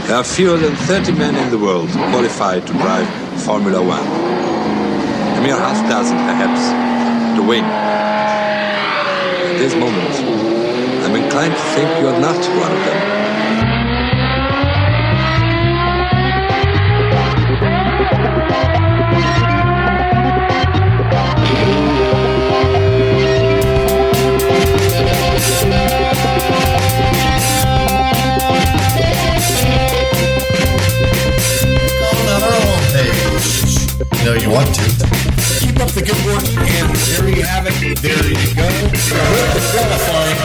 There are fewer than 30 men in the world qualified to drive Formula One. A mere half dozen, perhaps, to win. At this moment, I'm inclined to think you're not one of them. No, you want to. Keep up the good work, and there you have it. There you go. With the qualifying.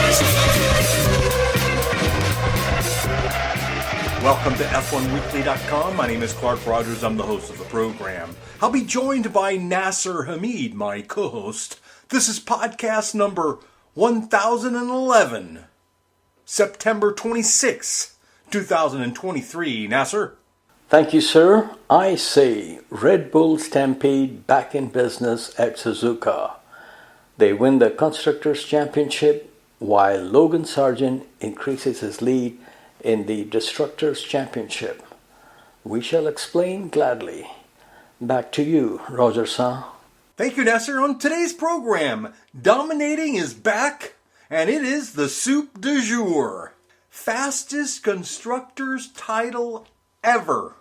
Welcome to F1Weekly.com. My name is Clark Rogers. I'm the host of the program. I'll be joined by Nasir Hamid, my co-host. This is podcast number 1011, September 26, 2023. Nasir? Thank you, sir. I say Red Bull Stampede back in business at Suzuka. They win the Constructors Championship while Logan Sargent increases his lead in the Destructors Championship. We shall explain gladly. Back to you, Roger-san. Thank you, Nasir. On today's program, dominating is back, and it is the soup du jour. Fastest Constructors title ever.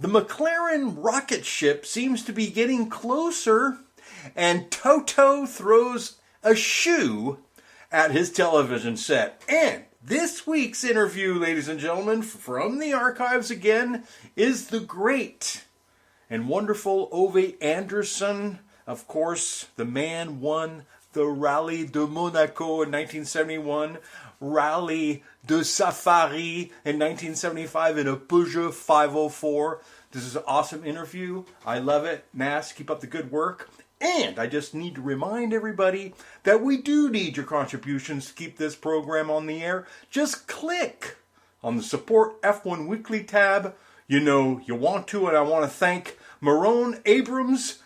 The McLaren rocket ship seems to be getting closer, and Toto throws a shoe at his television set. And this week's interview, ladies and gentlemen, from the archives again, is the great and wonderful Ove Andersson. Of course, the man won the Rally de Monaco in 1971, Rally de Safari in 1975 in a Peugeot 504. This is an awesome interview. I love it. Nas, keep up the good work. And I just need to remind everybody that we do need your contributions to keep this program on the air. Just click on the Support F1 Weekly tab. You know you want to, and I want to thank Marone Abrams.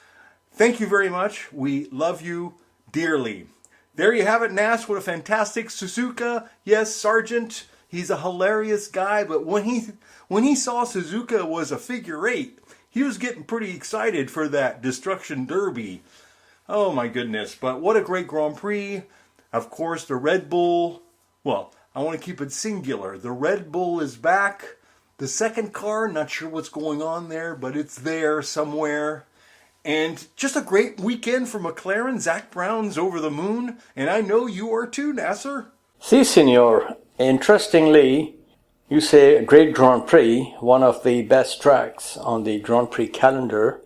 Thank you very much. We love you dearly. There you have it, Nas. What a fantastic Suzuka. Yes, Sargent. He's a hilarious guy, but when he saw Suzuka was a figure eight, he was getting pretty excited for that Destruction Derby. Oh my goodness, but what a great Grand Prix. Of course, the Red Bull, well, I want to keep it singular. The Red Bull is back. The second car, not sure what's going on there, but it's there somewhere. And just a great weekend for McLaren. Zach Brown's over the moon, and I know you are too, Nasir. Si, senor. Interestingly, you say a great Grand Prix, one of the best tracks on the Grand Prix calendar,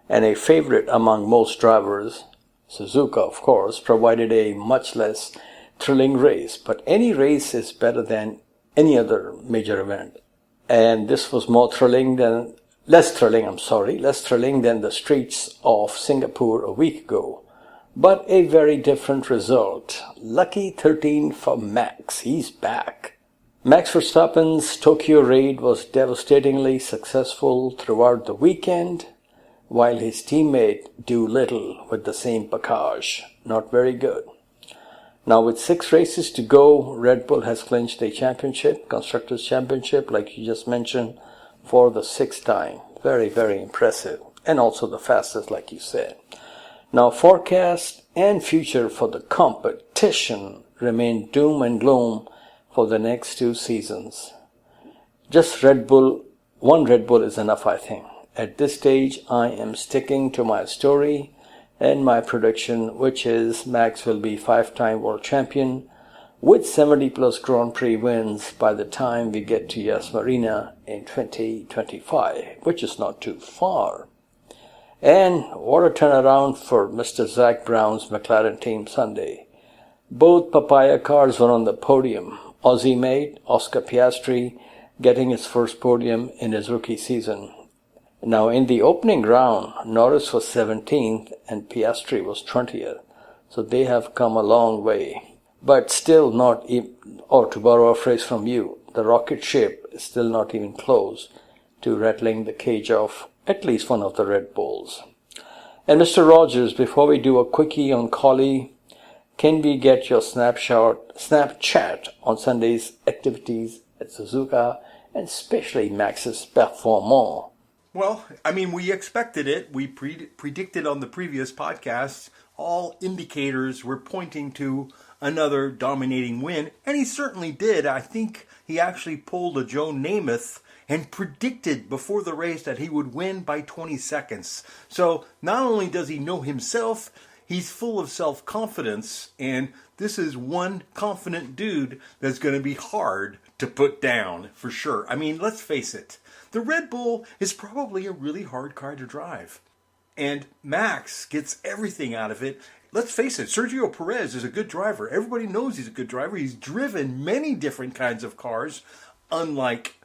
and a favorite among most drivers. Suzuka, of course, provided a much less thrilling race, but any race is better than any other major event. And this was less thrilling than the streets of Singapore a week ago. But a very different result. Lucky 13 for Max. He's back. Max Verstappen's Tokyo raid was devastatingly successful throughout the weekend, while his teammate do little with the same package. Not very good. Now with 6 races to go, Red Bull has clinched the championship, Constructors Championship, like you just mentioned, for the 6th time. Very, very impressive. And also the fastest, like you said. Now forecast and future for the competition remain doom and gloom for the next 2 seasons. Just one Red Bull is enough, I think. At this stage, I am sticking to my story and my prediction, which is Max will be 5-time world champion with 70 plus Grand Prix wins by the time we get to Yas Marina in 2025, which is not too far. And what a turnaround for Mr. Zach Brown's McLaren team Sunday. Both papaya cars were on the podium. Aussie mate Oscar Piastri getting his first podium in his rookie season. Now in the opening round, Norris was 17th and Piastri was 20th. So they have come a long way. But still not, or to borrow a phrase from you, the rocket ship is still not even close to rattling the cage of at least one of the Red Bulls. And Mr. Rogers, before we do a quickie on Collie, can we get your Snapchat on Sunday's activities at Suzuka and especially Max's performance. Well, I mean, we expected it. We predicted on the previous podcasts. All indicators were pointing to another dominating win, and he certainly did. I think he actually pulled a Joe Namath and predicted before the race that he would win by 20 seconds. So not only does he know himself, he's full of self-confidence, and this is one confident dude that's going to be hard to put down, for sure. I mean, let's face it. The Red Bull is probably a really hard car to drive. And Max gets everything out of it. Let's face it, Sergio Perez is a good driver. Everybody knows he's a good driver. He's driven many different kinds of cars, unlike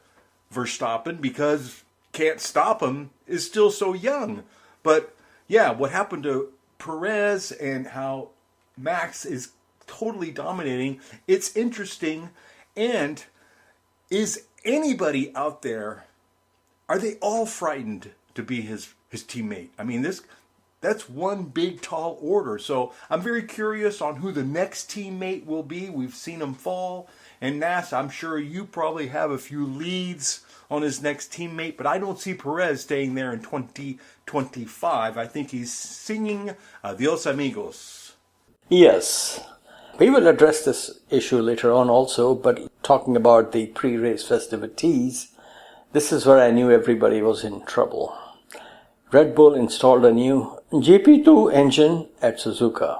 Verstappen, because can't stop him, is still so young. But yeah, what happened to Perez and how Max is totally dominating, it's interesting. And is anybody out there, are they all frightened to be his teammate? I mean, that's one big tall order. So I'm very curious on who the next teammate will be. We've seen him fall. And Nas, I'm sure you probably have a few leads on his next teammate, but I don't see Perez staying there in 2025. I think he's singing Adios Amigos. Yes. We will address this issue later on also, but talking about the pre-race festivities, this is where I knew everybody was in trouble. Red Bull installed a new GP2 engine at Suzuka.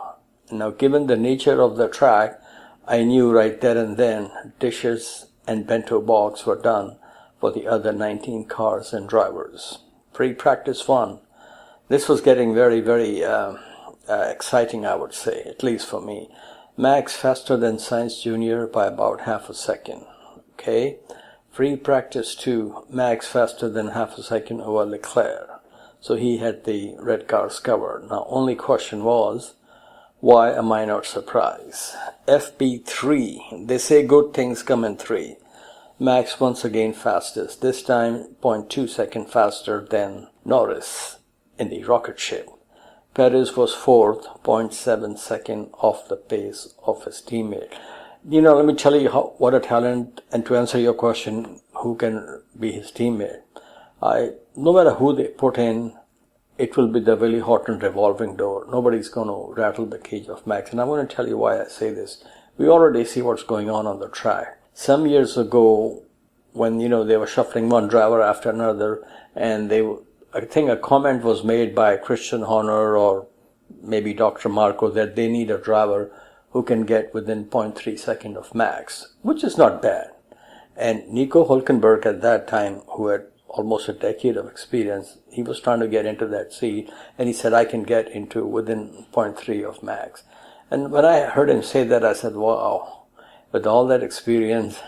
Now, given the nature of the track, I knew right there and then dishes and bento box were done for the other 19 cars and drivers. Pre-practice 1. This was getting very, very exciting, I would say, at least for me. Max faster than Sainz Jr. by about half a second. Okay. Free practice 2. Max faster than half a second over Leclerc. So he had the red cars covered. Now, only question was, why am I not surprised? FP3. They say good things come in 3. Max once again fastest. This time 0.2 second faster than Norris in the rocket ship. Perez was 4th, 0.7 second off the pace of his teammate. You know, let me tell you what a talent, and to answer your question, who can be his teammate. No matter who they put in, it will be the Willie Horton revolving door. Nobody's going to rattle the cage of Max. And I'm going to tell you why I say this. We already see what's going on the track. Some years ago, when, they were shuffling one driver after another, and I think a comment was made by Christian Horner or maybe Dr. Marco that they need a driver who can get within 0.3 second of Max, which is not bad. And Nico Hülkenberg at that time, who had almost a decade of experience, he was trying to get into that seat, and he said, I can get into within 0.3 of Max. And when I heard him say that, I said, wow, with all that experience,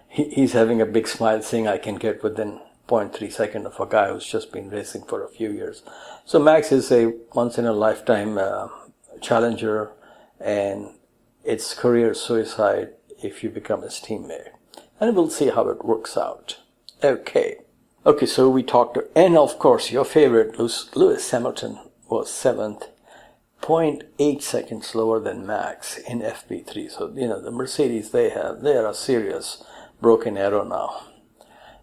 he's having a big smile saying I can get within 0.3 second of a guy who's just been racing for a few years. So Max is a once-in-a-lifetime challenger, and it's career suicide if you become his teammate. And we'll see how it works out. Okay, so we talked to, and of course, your favorite, Lewis Hamilton, was 7th, 0.8 seconds slower than Max in FP3. So, the Mercedes they are a serious broken arrow now.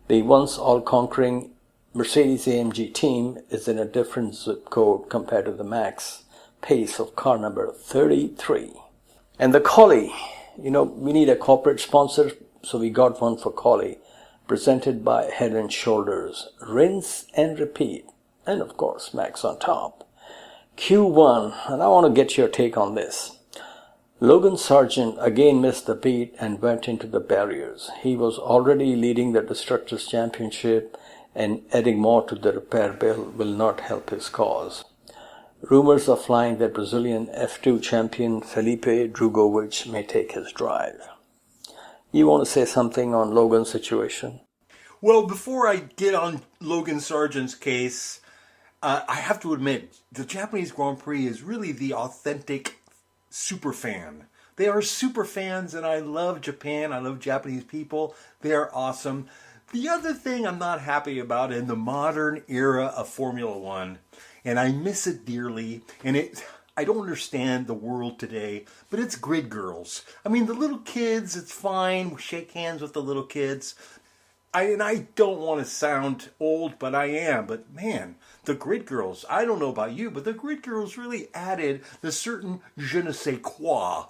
The once all-conquering Mercedes-AMG team is in a different zip code compared to the Max pace of car number 33. And the Collie, we need a corporate sponsor, so we got one for Collie, presented by Head & Shoulders. Rinse and repeat. And of course, Max on top. Q1, and I want to get your take on this. Logan Sargent again missed the beat and went into the barriers. He was already leading the Constructors Championship, and adding more to the repair bill will not help his cause. Rumors are flying that Brazilian F2 champion Felipe Drugovich may take his drive. You want to say something on Logan's situation? Well, before I get on Logan Sargent's case, I have to admit, the Japanese Grand Prix is really the authentic super fan. They are super fans, and I love Japan. I love Japanese people. They are awesome. The other thing I'm not happy about in the modern era of Formula One, and I miss it dearly, and I don't understand the world today, but it's grid girls. I mean, the little kids, it's fine. We shake hands with the little kids. I don't want to sound old, but I am. But man, the Grid Girls, I don't know about you, but the Grid Girls really added the certain je ne sais quoi.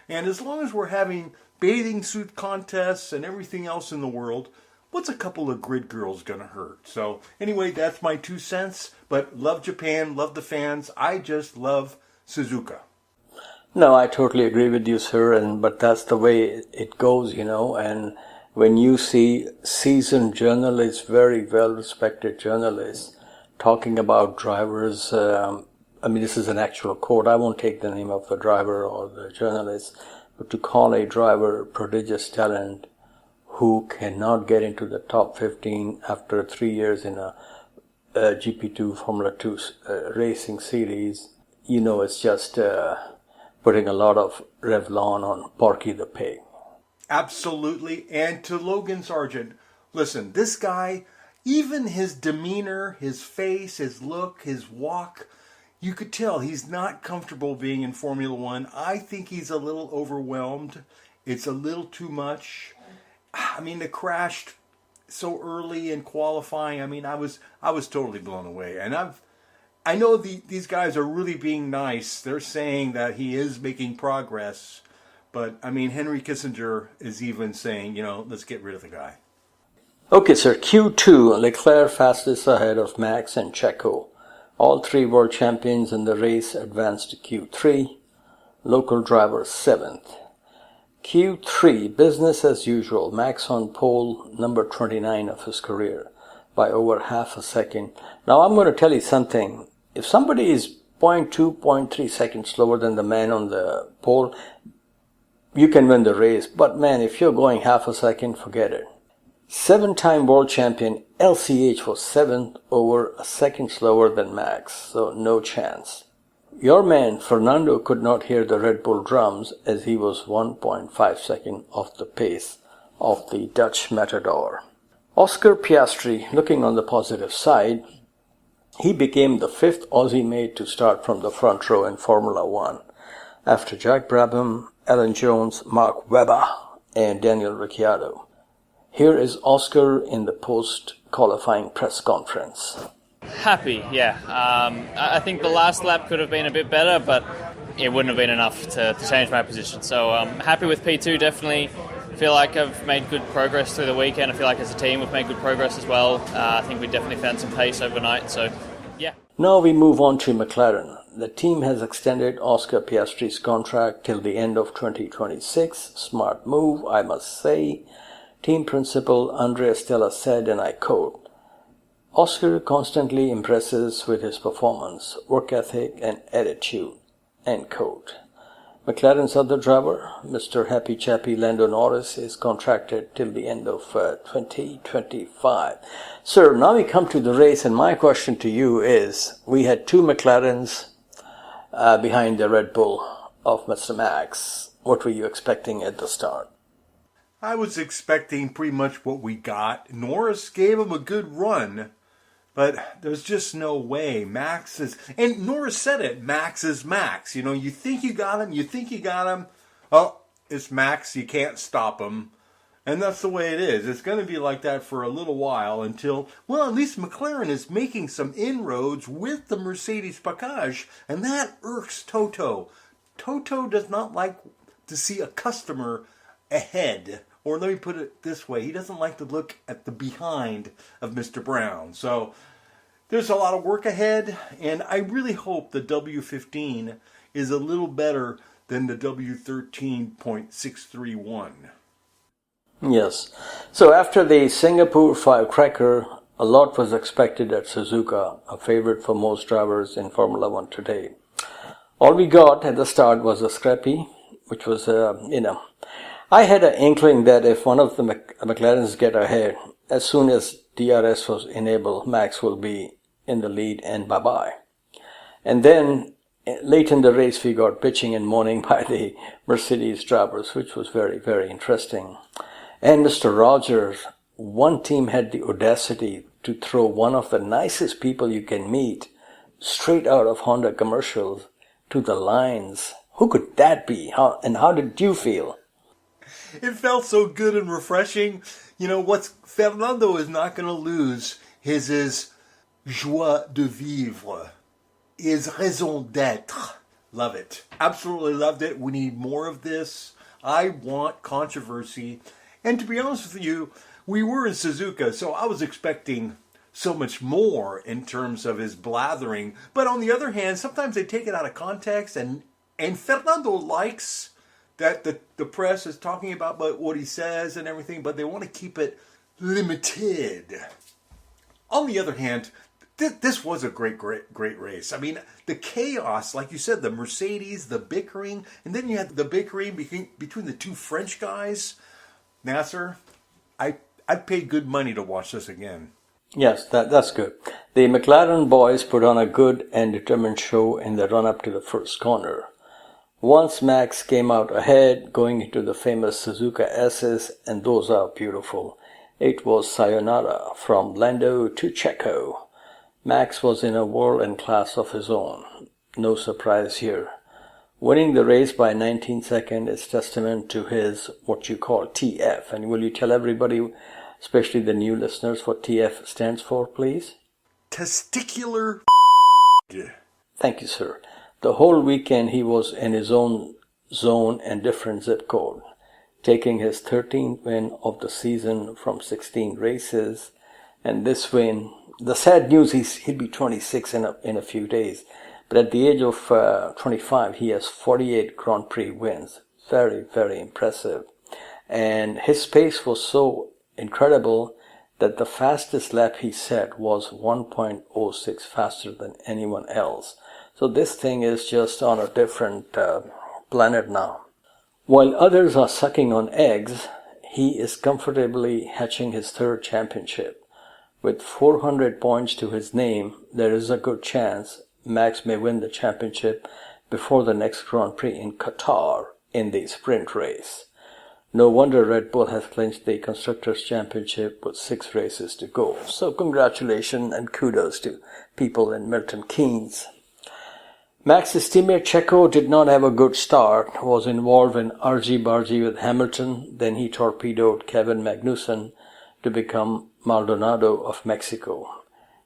And as long as we're having bathing suit contests and everything else in the world, what's a couple of Grid Girls gonna hurt? So anyway, that's my 2 cents. But love Japan, love the fans. I just love Suzuka. No, I totally agree with you, sir. But that's the way it goes, And when you see seasoned journalists, very well-respected journalists, talking about drivers, this is an actual quote. I won't take the name of the driver or the journalist, but to call a driver prodigious talent who cannot get into the top 15 after 3 years in a GP2 Formula 2 racing series, it's just putting a lot of Revlon on Porky the Pig. Absolutely. And to Logan Sargent, listen, this guy, even his demeanor, his face, his look, his walk, you could tell he's not comfortable being in Formula One. I think he's a little overwhelmed. It's a little too much. They crashed so early in qualifying. I was totally blown away. And I know these guys are really being nice. They're saying that he is making progress. But, Henry Kissinger is even saying, let's get rid of the guy. Okay, sir. Q2, Leclerc fastest ahead of Max and Checo. All 3 world champions in the race advanced to Q3. Local driver 7th. Q3, business as usual. Max on pole, number 29 of his career, by over half a second. Now, I'm going to tell you something. If somebody is 0.2, 0.3 seconds slower than the man on the pole, you can win the race. But man, if you're going half a second, forget it. 7-time world champion LCH was 7th, over a second slower than Max, so no chance. Your man Fernando could not hear the Red Bull drums as he was 1.5 seconds off the pace of the Dutch Matador. Oscar Piastri, looking on the positive side, he became the 5th Aussie made to start from the front row in Formula One, after Jack Brabham, Alan Jones, Mark Webber, and Daniel Ricciardo. Here is Oscar in the post-qualifying press conference. Happy, yeah. I think the last lap could have been a bit better, but it wouldn't have been enough to change my position. So happy with P2, definitely. Feel like I've made good progress through the weekend. I feel like as a team we've made good progress as well. I think we definitely found some pace overnight, so yeah. Now we move on to McLaren. The team has extended Oscar Piastri's contract till the end of 2026. Smart move, I must say. Team principal Andrea Stella said, and I quote, Oscar constantly impresses with his performance, work ethic, and attitude, end quote. McLaren's other driver, Mr. Happy Chappy Lando Norris, is contracted till the end of 2025. Sir, now we come to the race, and my question to you is, we had 2 McLarens behind the Red Bull of Mr. Max. What were you expecting at the start? I was expecting pretty much what we got. Norris gave him a good run, but there's just no way. Max is, and Norris said it, Max is Max. You think you got him, oh, it's Max, you can't stop him. And that's the way it is. It's going to be like that for a little while until, well, at least McLaren is making some inroads with the Mercedes package, and that irks Toto. Toto does not like to see a customer ahead. Or let me put it this way, he doesn't like to look at the behind of Mr. Brown. So there's a lot of work ahead, and I really hope the W15 is a little better than the W13.631. Yes. So after the Singapore firecracker, a lot was expected at Suzuka, a favorite for most drivers in Formula One today. All we got at the start was a scrappy, which was, I had an inkling that if one of the McLarens get ahead, as soon as DRS was enabled, Max will be in the lead and bye-bye. And then late in the race, we got bitching and moaning by the Mercedes drivers, which was very, very interesting. And Mr. Rogers, one team had the audacity to throw one of the nicest people you can meet straight out of Honda commercials to the lines. Who could that be? How did you feel? It felt so good and refreshing. You know, Fernando is not going to lose his joie de vivre, his raison d'être. Love it. Absolutely loved it. We need more of this. I want controversy. And to be honest with you, we were in Suzuka, so I was expecting so much more in terms of his blathering. But on the other hand, sometimes they take it out of context, and Fernando likes that the press is talking about what he says and everything, but they want to keep it limited. On the other hand, this was a great race. I mean, the chaos, like you said, the Mercedes, the bickering, and then you had the bickering between the two French guys. Nasir, I'd pay good money to watch this again. Yes, that's good. The McLaren boys put on a good and determined show in the run-up to the first corner. Once Max came out ahead, going into the famous Suzuka S's, and those are beautiful. It was sayonara from Lando to Checo. Max was in a world and class of his own. No surprise here. Winning the race by 19 seconds is testament to his, what you call, TF. And will you tell everybody, especially the new listeners, what TF stands for, please? Testicular. Thank you, sir. The whole weekend he was in his own zone and different zip code, taking his 13th win of the season from 16 races. And this win, the sad news is he'll be 26 in a few days. But at the age of 25, he has 48 Grand Prix wins. Very, very impressive. And his pace was so incredible that the fastest lap he set was 1.06 faster than anyone else. So this thing is just on a different planet now. While others are sucking on eggs, he is comfortably hatching his third championship. With 400 points to his name, there is a good chance Max may win the championship before the next Grand Prix in Qatar in the sprint race. No wonder Red Bull has clinched the Constructors Championship with 6 races to go. So congratulations and kudos to people in Milton Keynes. Max's teammate Checo did not have a good start, was involved in argy-bargy with Hamilton, then he torpedoed Kevin Magnussen to become Maldonado of Mexico.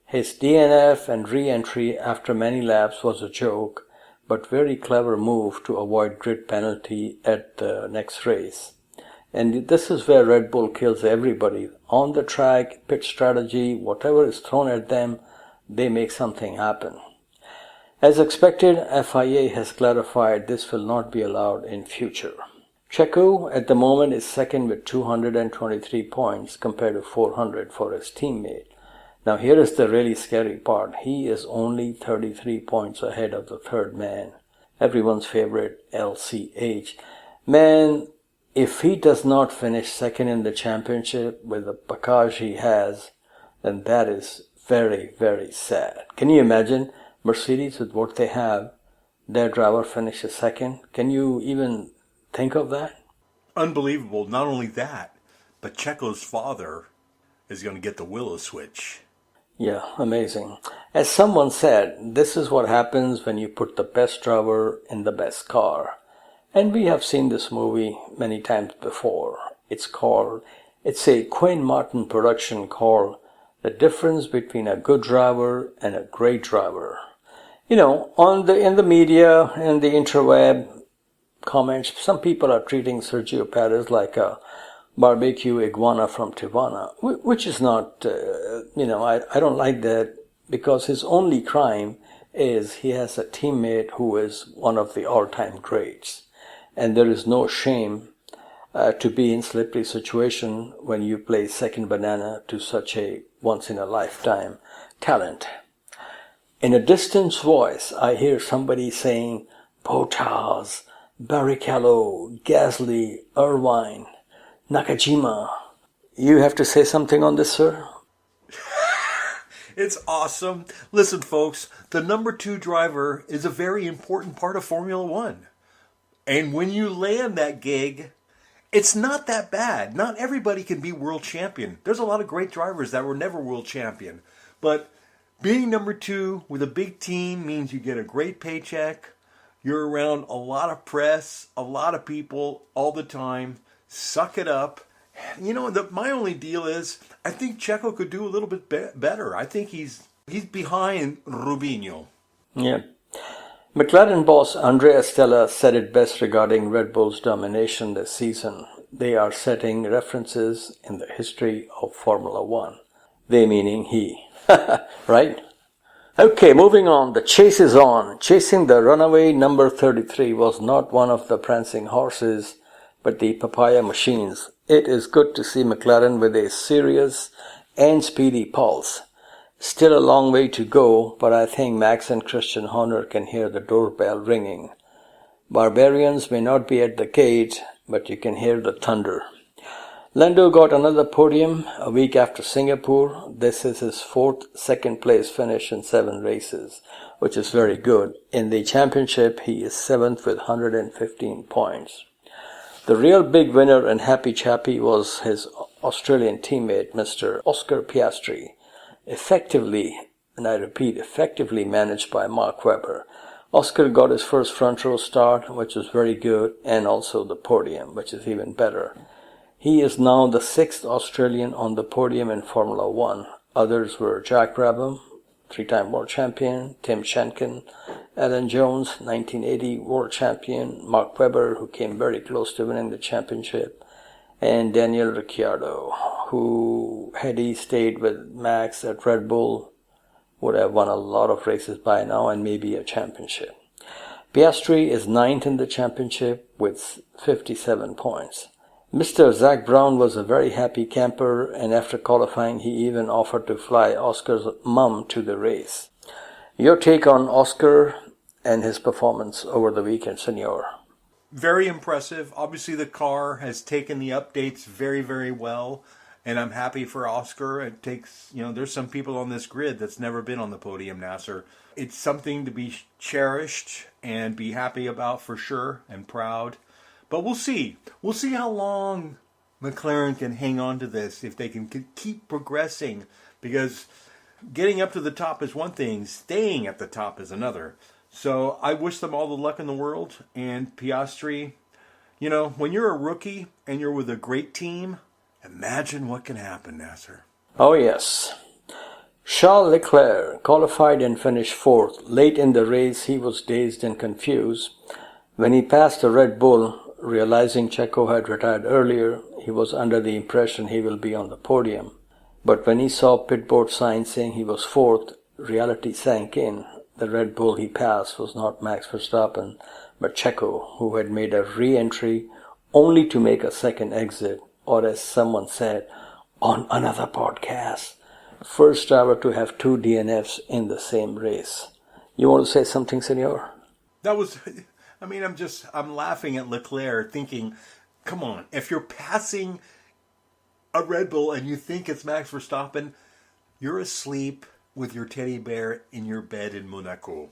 His DNF and re-entry after many laps was a joke, but very clever move to avoid grid penalty at the next race. And this is where Red Bull kills everybody. On the track, pit strategy, whatever is thrown at them, they make something happen. As expected, FIA has clarified this will not be allowed in future. Checo at the moment is second with 223 points compared to 400 for his teammate. Now here is the really scary part. He is only 33 points ahead of the third man, everyone's favorite LCH. Man, if he does not finish second in the championship with the package he has, then that is very, very sad. Can you imagine Mercedes with what they have, their driver finishes second? Can you even think of that? Unbelievable. Not only that, but Checo's father is going to get the willow switch. Yeah, amazing. As someone said, this is what happens when you put the best driver in the best car. And we have seen this movie many times before. It's a Quinn Martin production called The Difference Between a Good Driver and a Great Driver. You know, in the media and the interweb comments, some people are treating Sergio Perez like a barbecue iguana from Tijuana, which is not, I don't like that, because his only crime is he has a teammate who is one of the all-time greats. And there is no shame to be in slippery situation when you play second banana to such a once-in-a-lifetime talent. In a distant voice, I hear somebody saying, Bottas, Barrichello, Gasly, Irvine, Nakajima. You have to say something on this, sir? It's awesome. Listen, folks, the number 2 driver is a very important part of Formula One. And when you land that gig, it's not that bad. Not everybody can be world champion. There's a lot of great drivers that were never world champion. But being number 2 with a big team means you get a great paycheck. You're around a lot of press, a lot of people all the time. suck it up. You know, my only deal is I think Checo could do a little bit better. I think he's behind Rubinho. Yeah. McLaren boss Andrea Stella said it best regarding Red Bull's domination this season. They are setting references in the history of Formula One. They meaning he. Right? Okay, moving on. The chase is on. Chasing the runaway number 33 was not one of the prancing horses, but the papaya machines. It is good to see McLaren with a serious and speedy pulse. Still a long way to go, but I think Max and Christian Horner can hear the doorbell ringing. Barbarians may not be at the gate, but you can hear the thunder. Lando got another podium a week after Singapore. This is his fourth second-place finish in 7 races, which is very good. In the championship, he is 7th with 115 points. The real big winner and happy chappy was his Australian teammate, Mr. Oscar Piastri. Effectively, and I repeat, effectively managed by Mark Webber. Oscar got his first front row start, which was very good, and also the podium, which is even better. He is now the 6th Australian on the podium in Formula One. Others were Jack Brabham, 3-time world champion, Tim Schenken, Alan Jones, 1980 world champion, Mark Webber, who came very close to winning the championship, and Daniel Ricciardo, who, had he stayed with Max at Red Bull, would have won a lot of races by now and maybe a championship. Piastri is 9th in the championship with 57 points. Mr. Zach Brown was a very happy camper, and after qualifying he even offered to fly Oscar's mum to the race. Your take on Oscar and his performance over the weekend, Senor? Very impressive. Obviously, the car has taken the updates very, very well, and I'm happy for Oscar. It takes, there's some people on this grid that's never been on the podium, Nasir. It's something to be cherished and be happy about for sure, and proud. But we'll see. We'll see how long McLaren can hang on to this, if they can keep progressing, because getting up to the top is one thing, staying at the top is another. So I wish them all the luck in the world. And Piastri, when you're a rookie and you're with a great team, imagine what can happen, Nasir. Oh yes. Charles Leclerc qualified and finished 4th. Late in the race, he was dazed and confused. When he passed a Red Bull, realizing Checo had retired earlier, he was under the impression he will be on the podium. But when he saw pit board signs saying he was 4th, reality sank in. The Red Bull he passed was not Max Verstappen, but Checo, who had made a re-entry only to make a second exit, or as someone said on another podcast, first driver to have 2 DNFs in the same race. You want to say something, Senor? That was, I'm laughing at Leclerc thinking, come on, if you're passing a Red Bull and you think it's Max Verstappen, you're asleep with your teddy bear in your bed in Monaco.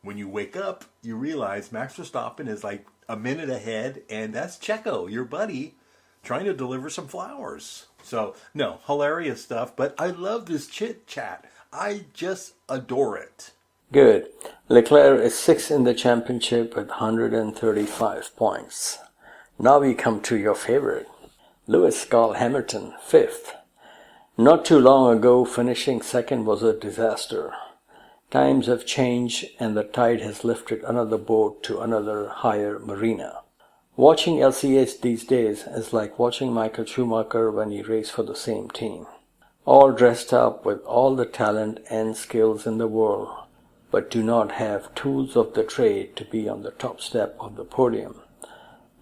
When you wake up, you realize Max Verstappen is like a minute ahead, and that's Checo, your buddy, trying to deliver some flowers. So, no, hilarious stuff, but I love this chit-chat. I just adore it. Good. Leclerc is 6th in the championship with 135 points. Now we come to your favorite, Lewis Carl Hamilton, 5th. Not too long ago, finishing 2nd was a disaster. Times have changed and the tide has lifted another boat to another higher marina. Watching LCH these days is like watching Michael Schumacher when he raced for the same team. All dressed up with all the talent and skills in the world, but do not have tools of the trade to be on the top step of the podium.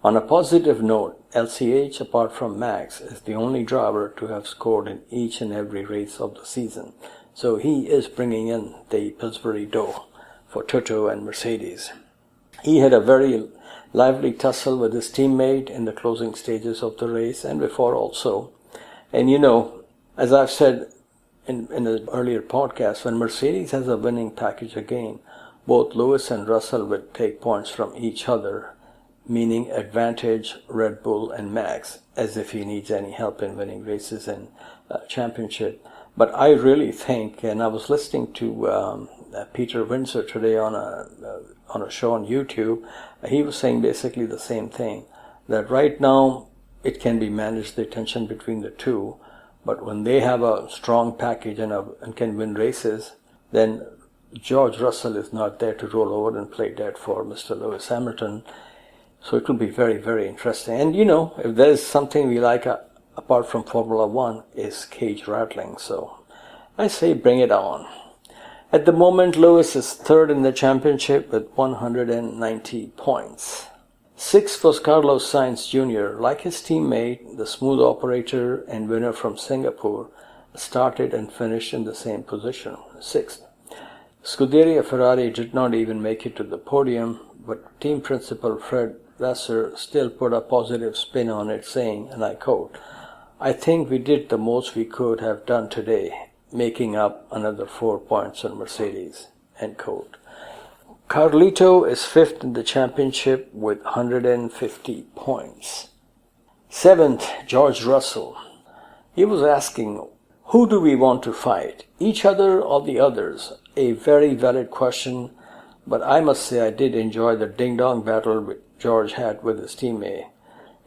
On a positive note, LCH, apart from Max, is the only driver to have scored in each and every race of the season. So he is bringing in the Pillsbury dough for Toto and Mercedes. He had a very lively tussle with his teammate in the closing stages of the race and before also. And as I've said in an earlier podcast, when Mercedes has a winning package again, both Lewis and Russell would take points from each other, meaning advantage Red Bull and Max, as if he needs any help in winning races and championship. But I really think, and I was listening to Peter Windsor today on a show on YouTube, he was saying basically the same thing, that right now it can be managed, the tension between the two. But when they have a strong package and can win races, then George Russell is not there to roll over and play dead for Mr. Lewis Hamilton. So it will be very, very interesting. And if there is something we like apart from Formula One is cage rattling. So I say bring it on. At the moment, Lewis is third in the championship with 190 points. Sixth was Carlos Sainz Jr. Like his teammate, the smooth operator and winner from Singapore started and finished in the same position, sixth. Scuderia Ferrari did not even make it to the podium, but team principal Fred Vasseur still put a positive spin on it, saying, and I quote, "I think we did the most we could have done today, making up another 4 points on Mercedes," end quote. Carlito is fifth in the championship with 150 points. Seventh, George Russell. He was asking, who do we want to fight, each other or the others? A very valid question, but I must say I did enjoy the ding-dong battle George had with his teammate.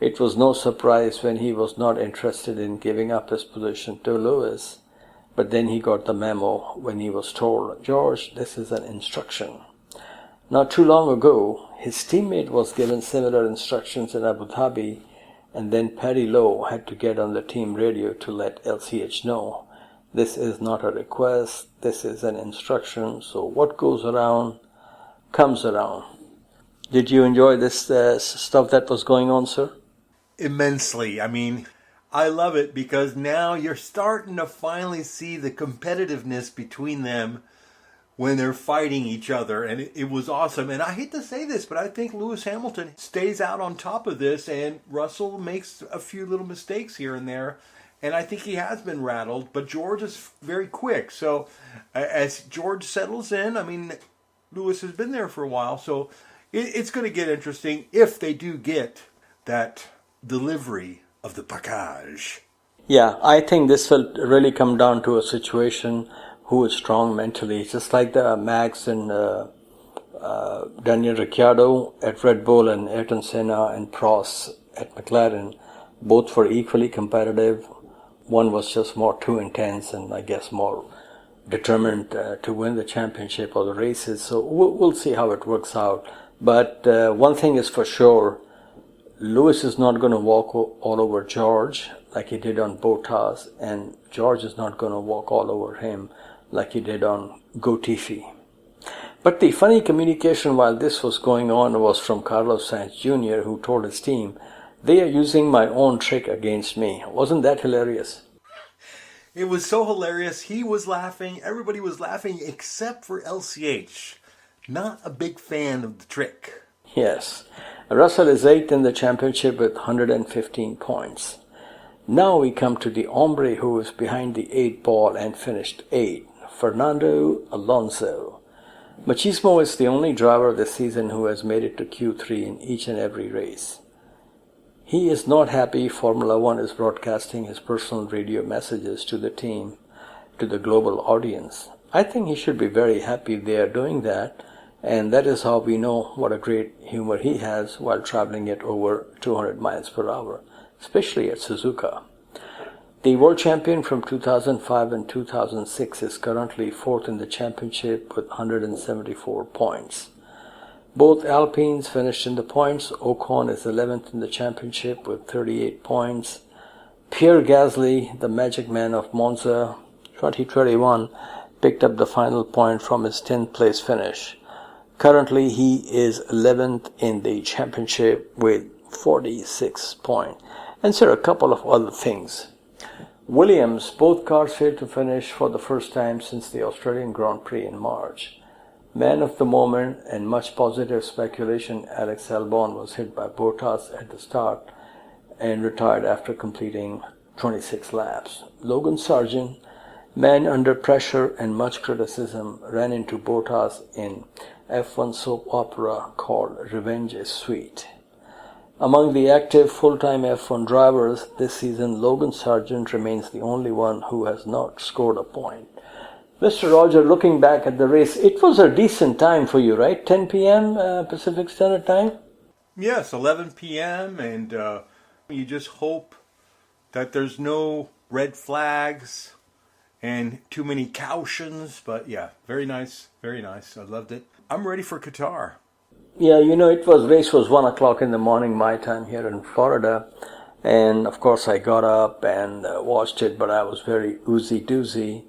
It was no surprise when he was not interested in giving up his position to Lewis, but then he got the memo when he was told, "George, this is an instruction." Not too long ago, his teammate was given similar instructions in Abu Dhabi, and then Paddy Lowe had to get on the team radio to let LCH know, "This is not a request, this is an instruction, so what goes around, comes around." Did you enjoy this stuff that was going on, sir? Immensely. I mean, I love it because now you're starting to finally see the competitiveness between them when they're fighting each other, and it was awesome. And I hate to say this, but I think Lewis Hamilton stays out on top of this, and Russell makes a few little mistakes here and there, and I think he has been rattled, but George is very quick. So as George settles in, I mean, Lewis has been there for a while, so it's going to get interesting if they do get that delivery of the package. Yeah, I think this will really come down to a situation who is strong mentally, just like the Max and Daniel Ricciardo at Red Bull and Ayrton Senna and Prost at McLaren. Both were equally competitive. One was just more too intense and I guess more determined to win the championship or the races. So we'll see how it works out. But one thing is for sure, Lewis is not going to walk all over George like he did on Bottas, and George is not going to walk all over him like he did on Latifi. But the funny communication while this was going on was from Carlos Sainz Jr., who told his team, "They are using my own trick against me." Wasn't that hilarious? It was so hilarious. He was laughing. Everybody was laughing except for LCH. Not a big fan of the trick. Yes. Russell is 8th in the championship with 115 points. Now we come to the hombre who is behind the 8 ball and finished 8th, Fernando Alonso. Machismo is the only driver this season who has made it to Q3 in each and every race. He is not happy Formula One is broadcasting his personal radio messages to the team, to the global audience. I think he should be very happy they are doing that, and that is how we know what a great humor he has while traveling at over 200 miles per hour, especially at Suzuka. The world champion from 2005 and 2006 is currently 4th in the championship with 174 points. Both Alpines finished in the points. Ocon is 11th in the championship with 38 points. Pierre Gasly, the magic man of Monza 2021, picked up the final point from his 10th place finish. Currently, he is 11th in the championship with 46 points. And sir, a couple of other things. Williams, both cars failed to finish for the first time since the Australian Grand Prix in March. Man of the moment and much positive speculation, Alex Albon was hit by Bottas at the start and retired after completing 26 laps. Logan Sargent, man under pressure and much criticism, ran into Bottas in F1 soap opera called Revenge is Sweet. Among the active full-time F1 drivers this season, Logan Sargent remains the only one who has not scored a point. Mr. Roger, looking back at the race, it was a decent time for you, right? 10 p.m. Pacific Standard Time? Yes, 11 p.m. and You just hope that there's no red flags and too many cautions. But yeah, very nice, very nice. I loved it. I'm ready for Qatar. Yeah, race was 1 o'clock in the morning my time here in Florida. And of course I got up and watched it, but I was very oozy-doozy.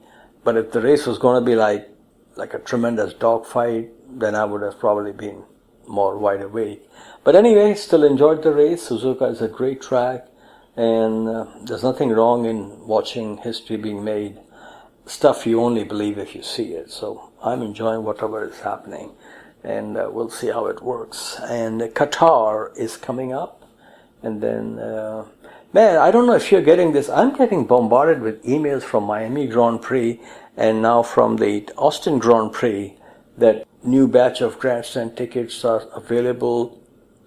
But if the race was going to be like a tremendous dogfight, then I would have probably been more wide awake. But anyway, still enjoyed the race. Suzuka is a great track, and there's nothing wrong in watching history being made. Stuff you only believe if you see it. So I'm enjoying whatever is happening, and we'll see how it works. And Qatar is coming up, and then, man, I don't know if you're getting this. I'm getting bombarded with emails from Miami Grand Prix and now from the Austin Grand Prix that new batch of grandstand tickets are available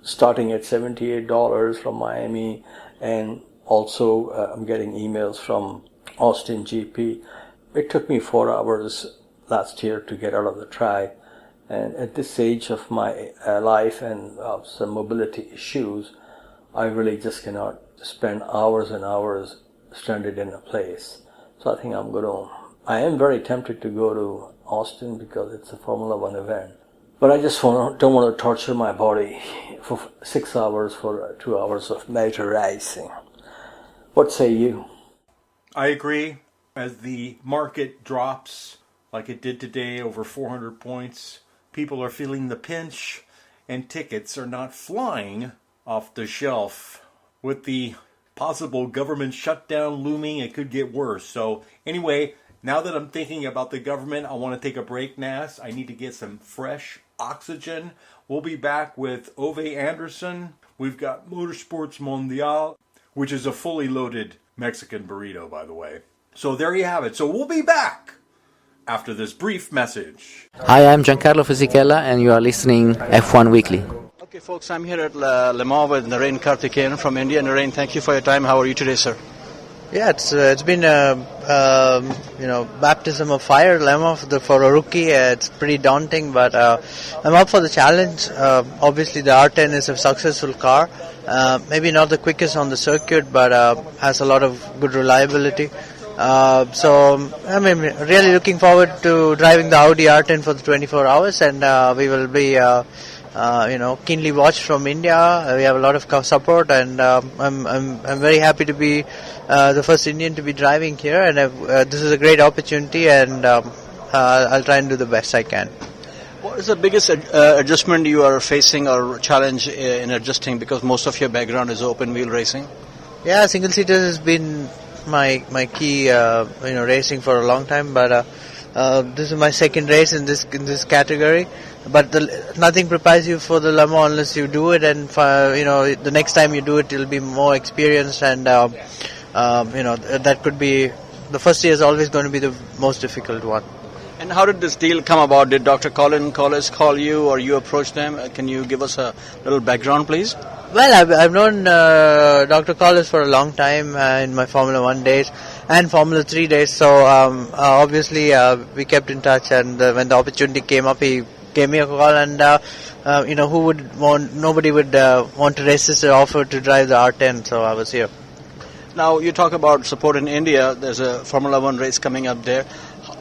starting at $78 from Miami, and also I'm getting emails from Austin GP. It took me 4 hours last year to get out of the track, and at this stage of my life and some mobility issues, I really just cannot spend hours and hours stranded in a place. So I think I am very tempted to go to Austin because it's a Formula One event. But I just don't want to torture my body for 6 hours for 2 hours of major racing. What say you? I agree. As the market drops, like it did today, over 400 points, people are feeling the pinch, and tickets are not flying off the shelf. With the possible government shutdown looming, it could get worse. So anyway, now that I'm thinking about the government, I want to take a break, Nas. I need to get some fresh oxygen. We'll be back with Ove Andersson. We've got Motorsports Mondial, which is a fully loaded Mexican burrito, by the way. So there you have it. So we'll be back after this brief message. Hi, I'm Giancarlo Fisichella, and you are listening F1 Weekly. Okay, folks, I'm here at Le Mans with Narain Karthikeyan from India. Narain, thank you for your time. How are you today, sir? Yeah, it's been a baptism of fire, Le Mans for a rookie. It's pretty daunting, but I'm up for the challenge. Obviously, the R10 is a successful car. Maybe not the quickest on the circuit, but has a lot of good reliability. So I'm really looking forward to driving the Audi R10 for the 24 hours, and we will be keenly watched from India. We have a lot of support, and I'm very happy to be the first Indian to be driving here, and this is a great opportunity, and I'll try and do the best I can. What is the biggest adjustment you are facing or challenge in adjusting, because most of your background is open wheel racing? Yeah, single seater has been my key racing for a long time, but this is my second race in this category. But nothing prepares you for the Le Mans unless you do it, and the next time you do it, you'll be more experienced, and that could be the first year is always going to be the most difficult one. And how did this deal come about? Did Dr. Colin Collis call you, or you approach them? Can you give us a little background, please? Well, I've known Dr. Collis for a long time in my Formula 1 days and Formula 3 days. So obviously we kept in touch, and when the opportunity came up, he gave me a call, and nobody would want to resist the offer to drive the R10. So I was here. Now you talk about support in India. There's a Formula 1 race coming up there.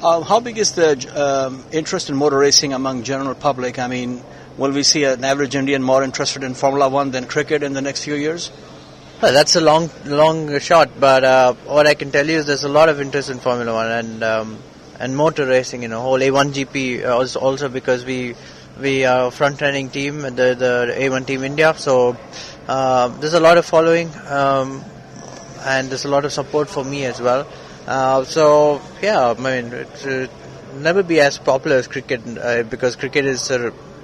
How big is the interest in motor racing among general public? I mean, will we see an average Indian more interested in Formula 1 than cricket in the next few years? Well, that's a long shot, but what I can tell you is there's a lot of interest in Formula 1 and motor racing. Whole A1GP also because we are a front-running team, the A1 Team India. So there's a lot of following, and there's a lot of support for me as well. So yeah, I mean, it's never be as popular as cricket because cricket is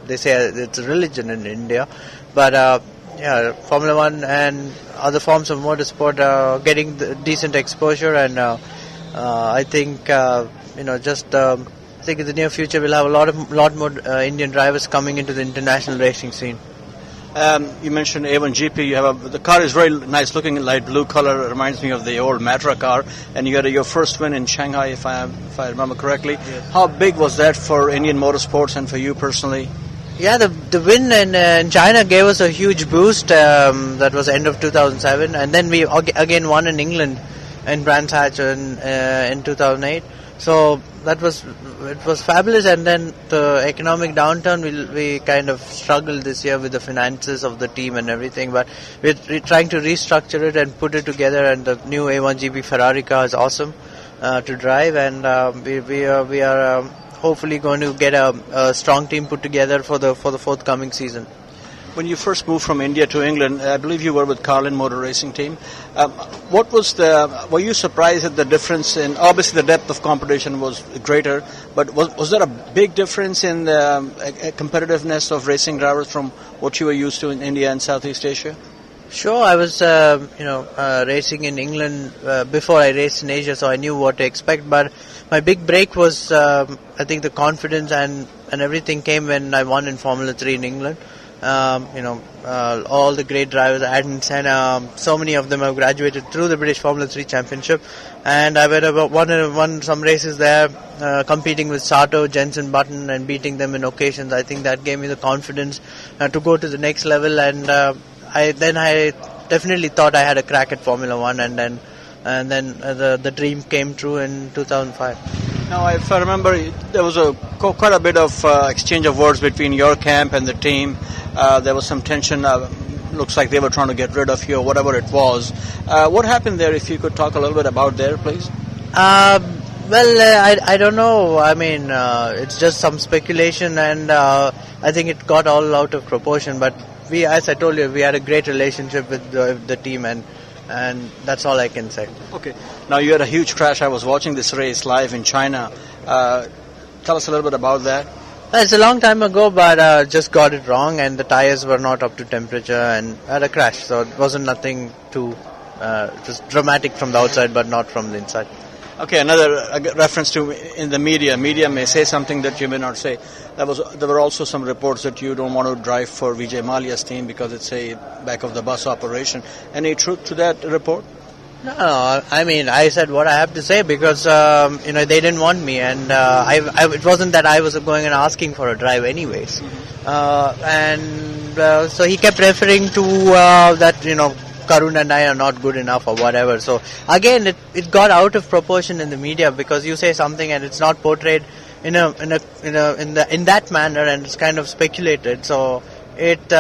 they say it's a religion in India, but Formula 1 and other forms of motorsport are getting decent exposure, and I think I think in the near future we'll have a lot more Indian drivers coming into the international racing scene. You mentioned A1GP. The car is very nice looking, light blue color. It reminds me of the old Matra car. And you got your first win in Shanghai, if I remember correctly. Yes. How big was that for Indian motorsports and for you personally? Yeah, the win in China gave us a huge boost. That was end of 2007, and then we again won in England in Brands Hatch in 2008. So it was fabulous. And then the economic downturn, we kind of struggled this year with the finances of the team and everything. But we're trying to restructure it and put it together. And the new A1GP Ferrari car is awesome to drive, and we are hopefully going to get a strong team put together for the forthcoming season. When you first moved from India to England, I believe you were with Carlin Motor Racing Team. Were you surprised at the difference in, obviously the depth of competition was greater, but was there a big difference in the competitiveness of racing drivers from what you were used to in India and Southeast Asia? Sure, I was racing in England before I raced in Asia, so I knew what to expect. But my big break was, I think, the confidence and everything came when I won in Formula 3 in England. All the great drivers, Ayrton Senna, so many of them have graduated through the British Formula 3 Championship, and I won some races there, competing with Sato, Jenson Button, and beating them in occasions. I think that gave me the confidence to go to the next level, and I definitely thought I had a crack at Formula 1, and then the dream came true in 2005. Now, if I remember, there was quite a bit of exchange of words between your camp and the team. There was some tension. Looks like they were trying to get rid of you or whatever it was. What happened there? If you could talk a little bit about there, please. I don't know. I mean, it's just some speculation, and I think it got all out of proportion. But as I told you, we had a great relationship with the team, and that's all I can say. Okay. Now, you had a huge crash. I was watching this race live in China. Tell us a little bit about that. It's a long time ago, but just got it wrong, and the tires were not up to temperature, and I had a crash. So it wasn't nothing too just dramatic from the outside, but not from the inside. Okay, another reference to in the media. Media may say something that you may not say. There were also some reports that you don't want to drive for Vijay Mallya's team because it's a back of the bus operation. Any truth to that report? No, I mean, I said what I have to say because they didn't want me, and it wasn't that I was going and asking for a drive anyways. So he kept referring to that Karun and I are not good enough or whatever. So again, it got out of proportion in the media because you say something and it's not portrayed in that manner, and it's kind of speculated. So it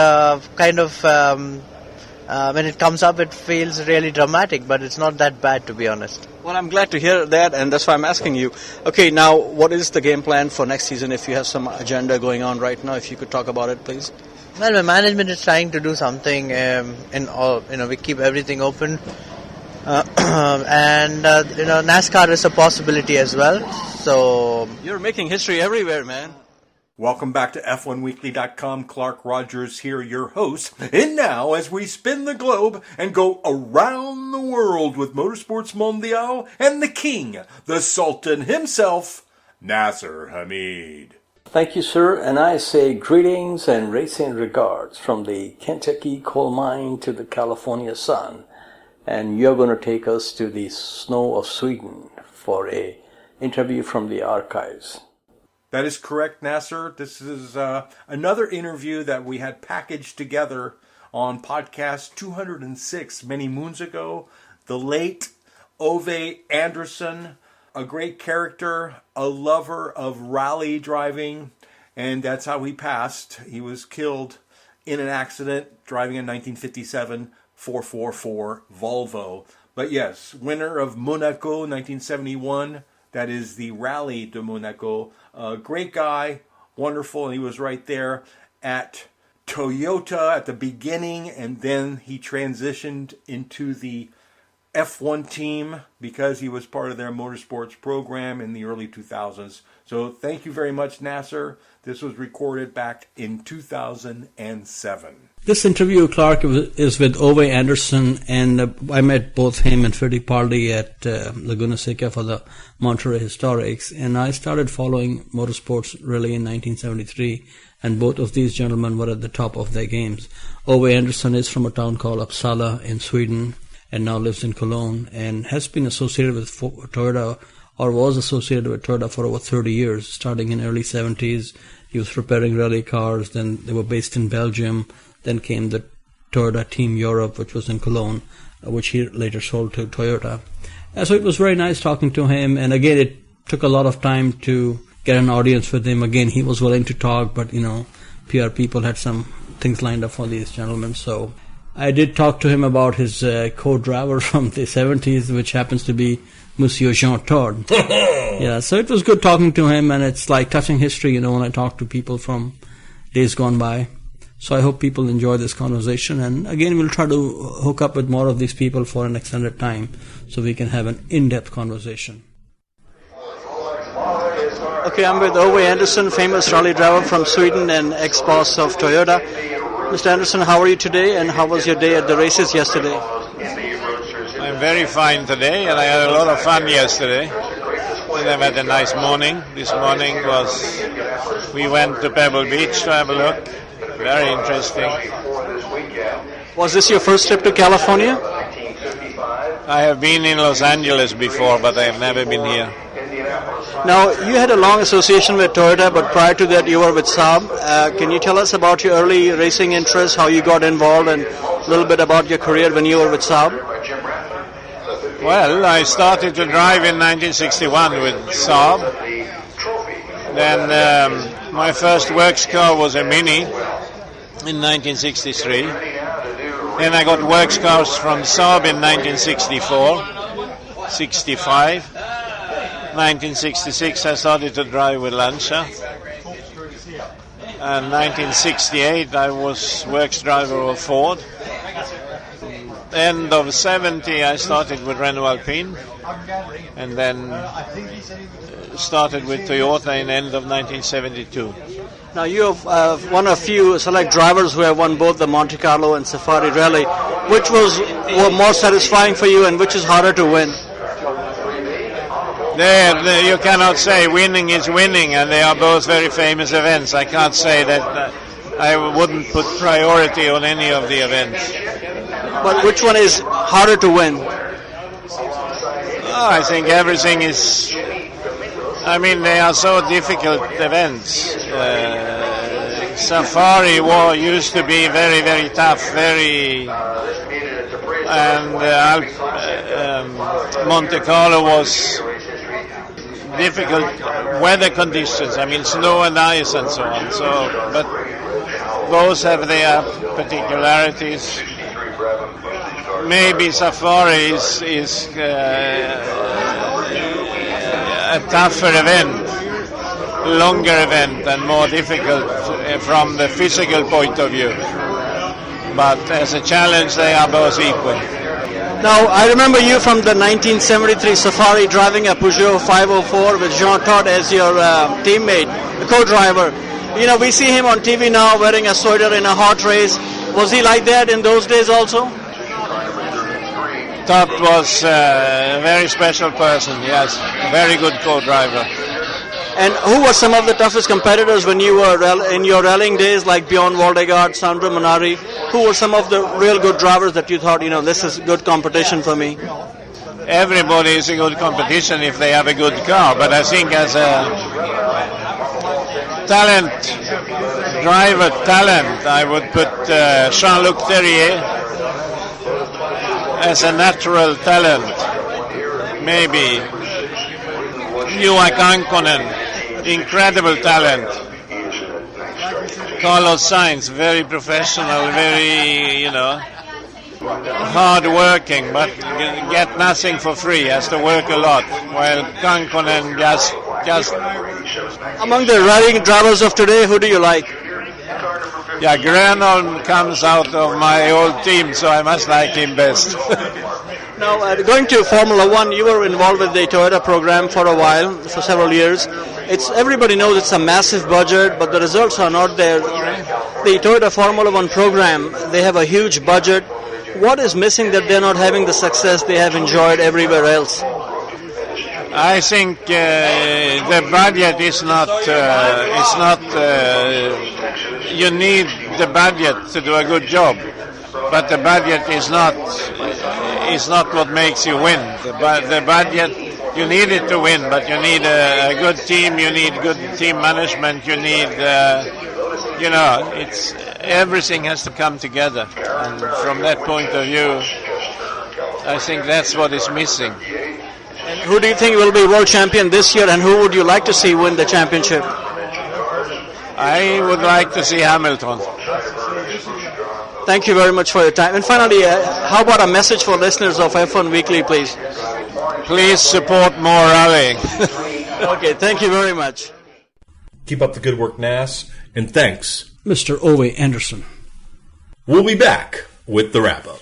when it comes up, it feels really dramatic, but it's not that bad, to be honest. Well, I'm glad to hear that, and that's why I'm asking you. Okay, now, what is the game plan for next season if you have some agenda going on right now? If you could talk about it, please. Well, my management is trying to do something we keep everything open. NASCAR is a possibility as well. So you're making history everywhere, man. Welcome back to F1Weekly.com. Clark Rogers here, your host. And now, as we spin the globe and go around the world with Motorsports Mondial and the king, the Sultan himself, Nasir Hamid. Thank you, sir. And I say greetings and racing regards from the Kentucky coal mine to the California sun. And you're going to take us to the snow of Sweden for a interview from the archives. That is correct, Nasir. This is another interview that we had packaged together on podcast 206 many moons ago. The late Ove Andersson, a great character, a lover of rally driving, and that's how he passed. He was killed in an accident driving a 1957 444 Volvo. But yes, winner of Monaco 1971. That is the Rally de Monaco. Great guy, wonderful, and he was right there at Toyota at the beginning, and then he transitioned into the F1 team because he was part of their motorsports program in the early 2000s. So thank you very much, Nasir. This was recorded back in 2007. This interview, Clark, is with Ove Andersson, and I met both him and Freddie Parley at Laguna Seca for the Monterey Historics, and I started following motorsports really in 1973, and both of these gentlemen were at the top of their games. Ove Andersson is from a town called Uppsala in Sweden, and now lives in Cologne, and has been associated with Toyota or was associated with Toyota for over 30 years, starting in early 70s. He was repairing rally cars. Then they were based in Belgium. Then came the Toyota Team Europe, which was in Cologne, which he later sold to Toyota. So it was very nice talking to him. And again, it took a lot of time to get an audience with him. Again, he was willing to talk, but, PR people had some things lined up for these gentlemen. So I did talk to him about his co-driver from the 70s, which happens to be Monsieur Jean Todt. Yeah, so it was good talking to him, and it's like touching history, when I talk to people from days gone by. So I hope people enjoy this conversation, and again, we'll try to hook up with more of these people for an extended time so we can have an in-depth conversation. Okay, I'm with Ove Andersson, famous rally driver from Sweden and ex-boss of Toyota. Mr. Andersson, how are you today, and how was your day at the races yesterday? I'm very fine today, and I had a lot of fun yesterday. And I've had a nice morning. This morning we went to Pebble Beach to have a look. Very interesting. Was this your first trip to California? I have been in Los Angeles before, but I have never been here. Now, you had a long association with Toyota, but prior to that you were with Saab. Can you tell us about your early racing interests, how you got involved, and a little bit about your career when you were with Saab? Well, I started to drive in 1961 with Saab. Then my first works car was a Mini in 1963. Then I got works cars from Saab in 1964, 65. 1966 I started to drive with Lancia. And 1968 I was works driver of Ford. End of 70 I started with Renault Alpine, and then started with Toyota in end of 1972. Now you have one of few select drivers who have won both the Monte Carlo and Safari Rally. Which was more satisfying for you, and which is harder to win? You cannot say winning is winning, and they are both very famous events. I can't say that I wouldn't put priority on any of the events. But which one is harder to win? I think everything is... they are so difficult events. Safari War used to be very, very tough, and Monte Carlo was difficult weather conditions, snow and ice and so on. But both have their particularities. Maybe Safari is a tougher event, longer event, and more difficult from the physical point of view. But as a challenge, they are both equal. Now, I remember you from the 1973 Safari driving a Peugeot 504 with Jean Todt as your teammate, the co-driver. We see him on TV now wearing a sweater in a hot race. Was he like that in those days also? Todt was a very special person, yes. A very good co-driver. And who were some of the toughest competitors when you were in your rallying days, like Bjorn Waldegard, Sandro Monari? Who were some of the real good drivers that you thought, this is good competition for me? Everybody is a good competition if they have a good car, but I think as a driver talent, I would put Jean-Luc Terrier as a natural talent. Maybe Juha Kankkonen, incredible talent. Carlos Sainz, very professional, very, hard working, but get nothing for free, has to work a lot, while Kankkonen just... Among the rallying drivers of today, who do you like? Yeah, Grönholm comes out of my old team, so I must like him best. Now, going to Formula One, you were involved with the Toyota program for a while, for several years. Everybody knows it's a massive budget, but the results are not there. The Toyota Formula One program, they have a huge budget. What is missing that they're not having the success they have enjoyed everywhere else? I think the budget is not. You need the budget to do a good job, but the budget is not what makes you win. The budget You need it to win, but you need a good team, you need good team management, you need, it's everything has to come together. And from that point of view, I think that's what is missing. And who do you think will be world champion this year, and who would you like to see win the championship? I would like to see Hamilton. Thank you very much for your time. And finally, how about a message for listeners of F1 Weekly, please? Please support more rallying. Okay, thank you very much. Keep up the good work, Nas, and thanks, Mr. Ove Andersson. We'll be back with the wrap-up.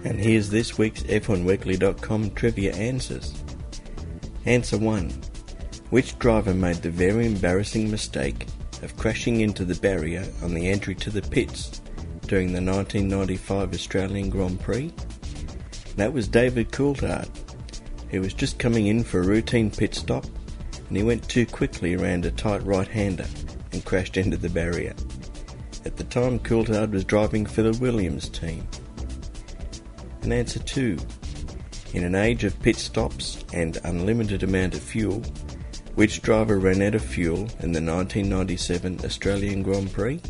And here's this week's F1Weekly.com trivia answers. Answer 1. Which driver made the very embarrassing mistake of crashing into the barrier on the entry to the pits during the 1995 Australian Grand Prix? That was David Coulthard. He was just coming in for a routine pit stop, and he went too quickly around a tight right-hander and crashed into the barrier. At the time, Coulthard was driving for the Williams team. And answer 2. In an age of pit stops and unlimited amount of fuel, which driver ran out of fuel in the 1997 Australian Grand Prix?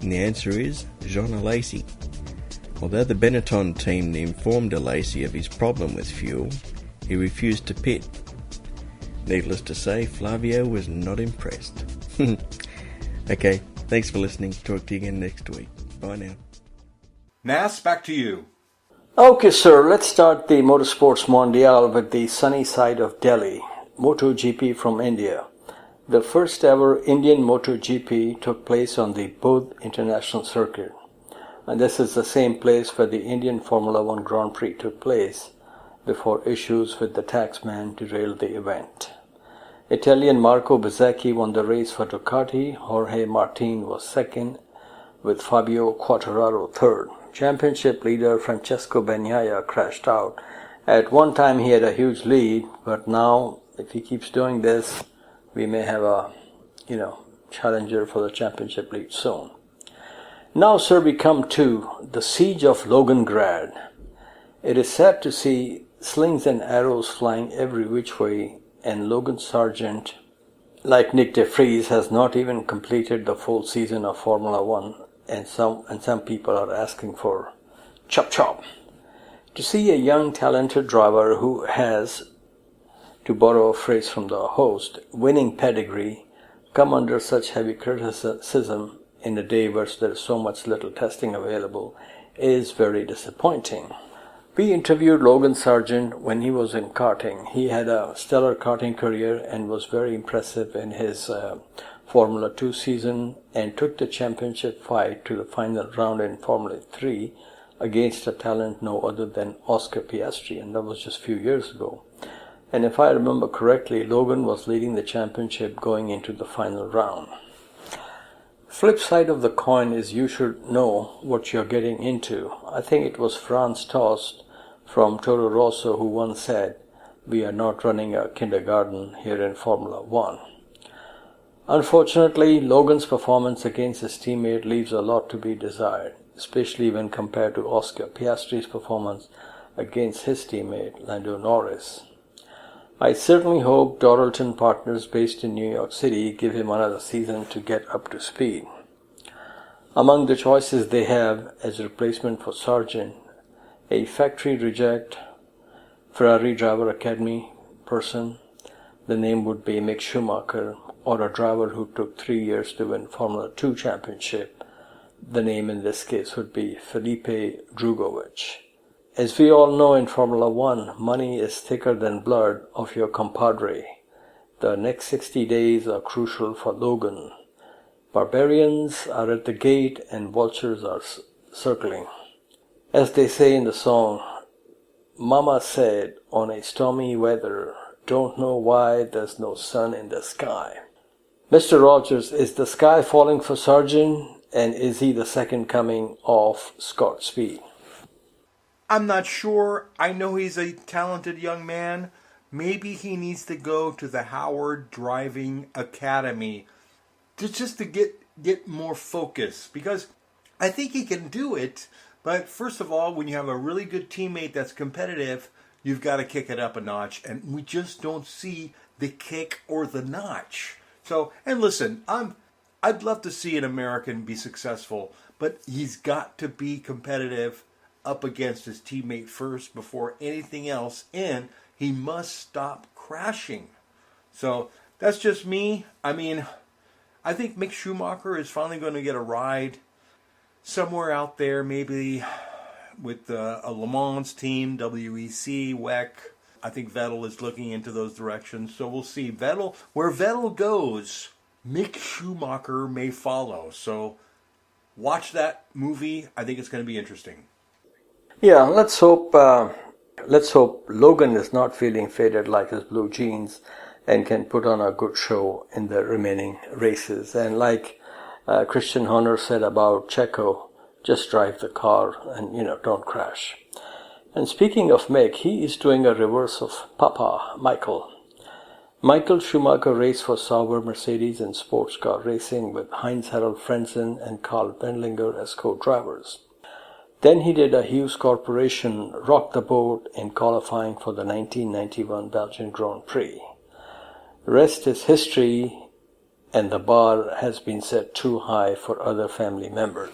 And the answer is Jean Alesi. Although the Benetton team informed Alesi of his problem with fuel, he refused to pit. Needless to say, Flavio was not impressed. Okay, thanks for listening. Talk to you again next week. Bye now. Nas, back to you. Okay, sir, let's start the Motorsports Mondial with the sunny side of Delhi, MotoGP from India. The first ever Indian MotoGP took place on the Bodh International Circuit. And this is the same place where the Indian Formula One Grand Prix took place before issues with the taxman derailed the event. Italian Marco Bezzecchi won the race for Ducati, Jorge Martin was second, with Fabio Quartararo third. Championship leader Francesco Bagnaia crashed out. At one time he had a huge lead, but now if he keeps doing this, we may have a, challenger for the championship lead soon. Now, sir, we come to the siege of Logangrad. It is sad to see slings and arrows flying every which way, and Logan Sargent, like Nick de Vries, has not even completed the full season of Formula One. And some people are asking for chop chop. To see a young talented driver who has, to borrow a phrase from the host, winning pedigree, come under such heavy criticism in a day where there is so much little testing available is very disappointing. We interviewed Logan Sargent when he was in karting. He had a stellar karting career and was very impressive in his Formula 2 season and took the championship fight to the final round in Formula 3 against a talent no other than Oscar Piastri, and that was just a few years ago. And if I remember correctly, Logan was leading the championship going into the final round. Flip side of the coin is you should know what you're getting into. I think it was Franz Tost from Toro Rosso who once said, "We are not running a kindergarten here in Formula 1. Unfortunately, Logan's performance against his teammate leaves a lot to be desired, especially when compared to Oscar Piastri's performance against his teammate Lando Norris. I certainly hope Doralton Partners based in New York City give him another season to get up to speed. Among the choices they have as replacement for Sargent, a factory reject Ferrari Driver Academy person, the name would be Mick Schumacher, or a driver who took 3 years to win Formula 2 championship. The name in this case would be Felipe Drugovich. As we all know in Formula 1, money is thicker than blood of your compadre. The next 60 days are crucial for Logan. Barbarians are at the gate and vultures are circling. As they say in the song, Mama said on a stormy weather, don't know why there's no sun in the sky. Mr. Rogers, is the sky falling for Sargent, and is he the second coming of Scott Speed? I'm not sure. I know he's a talented young man. Maybe he needs to go to the Howard Driving Academy just to get more focus. Because I think he can do it. But first of all, when you have a really good teammate that's competitive, you've got to kick it up a notch. And we just don't see the kick or the notch. So, and listen, I'd love to see an American be successful, but he's got to be competitive up against his teammate first before anything else, and he must stop crashing. So that's just me. I mean, I think Mick Schumacher is finally going to get a ride somewhere out there, maybe with a Le Mans team, WEC, WEC. I think Vettel is looking into those directions, so we'll see. Vettel, where Vettel goes, Mick Schumacher may follow. So watch that movie. I think it's going to be interesting. Yeah, let's hope Logan is not feeling faded like his blue jeans and can put on a good show in the remaining races. And like Christian Horner said about Checo, just drive the car and, don't crash. And speaking of Mick, he is doing a reverse of Papa, Michael. Michael Schumacher raced for Sauber Mercedes in sports car racing with Heinz-Harald Frentzen and Karl Wendlinger as co-drivers. Then he did a Hughes Corporation rock the boat in qualifying for the 1991 Belgian Grand Prix. The rest is history, and the bar has been set too high for other family members.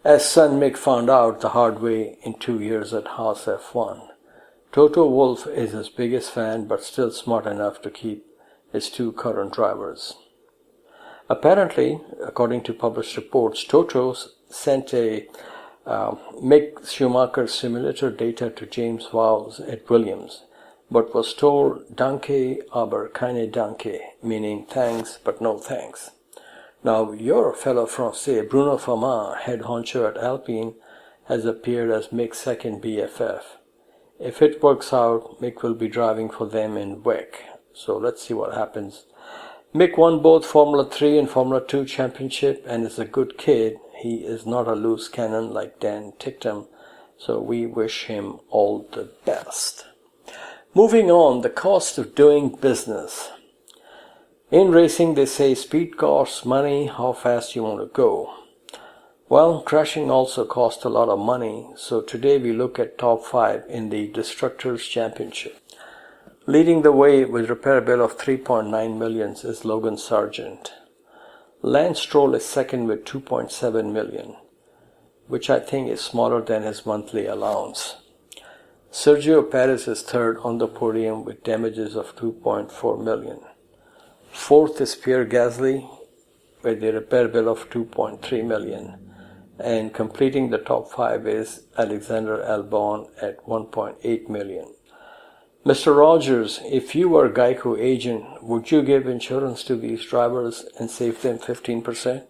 As son Mick found out the hard way in 2 years at Haas F1, Toto Wolff is his biggest fan but still smart enough to keep his two current drivers. Apparently, according to published reports, Toto sent a Mick Schumacher simulator data to James Vowles at Williams, but was told danke aber keine danke, meaning thanks but no thanks. Now your fellow Francais, Bruno Famin, head honcho at Alpine, has appeared as Mick's second BFF. If it works out, Mick will be driving for them in WEC, so let's see what happens. Mick won both Formula 3 and Formula 2 championship and is a good kid. He is not a loose cannon like Dan Ticktum, so we wish him all the best. Moving on, the cost of doing business. In racing, they say speed costs money, how fast you want to go. Well, crashing also costs a lot of money, so today we look at top 5 in the Constructors Championship. Leading the way with repair bill of 3.9 million is Logan Sargent. Lance Stroll is second with 2.7 million, which I think is smaller than his monthly allowance. Sergio Perez is third on the podium with damages of 2.4 million. Fourth is Pierre Gasly with a repair bill of 2.3 million. And completing the top 5 is Alexander Albon at 1.8 million. Mr. Rogers, if you were a Geico agent, would you give insurance to these drivers and save them 15%?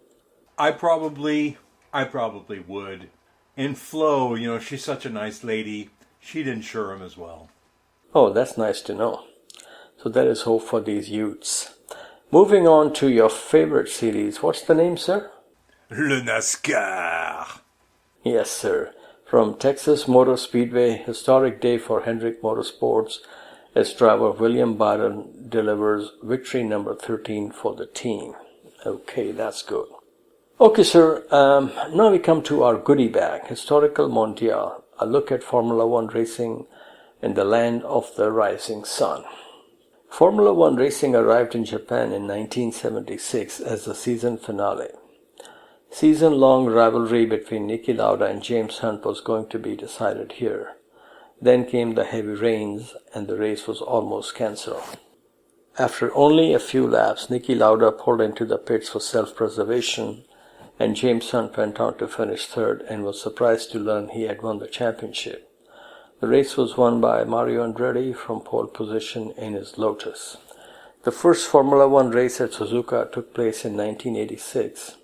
I probably would. And Flo, she's such a nice lady. She'd insure him as well. Oh, that's nice to know. So there is hope for these youths. Moving on to your favorite series. What's the name, sir? Le NASCAR. Yes, sir. From Texas Motor Speedway, historic day for Hendrick Motorsports, as driver William Byron delivers victory number 13 for the team. Okay, that's good. Okay, sir. Now we come to our goodie bag, Historical Mondial, a look at Formula One racing in the land of the rising sun. Formula One racing arrived in Japan in 1976 as the season finale. Season-long rivalry between Niki Lauda and James Hunt was going to be decided here. Then came the heavy rains and the race was almost cancelled. After only a few laps, Niki Lauda pulled into the pits for self-preservation and James Hunt went on to finish third and was surprised to learn he had won the championship. The race was won by Mario Andretti from pole position in his Lotus. The first Formula One race at Suzuka took place in 1986.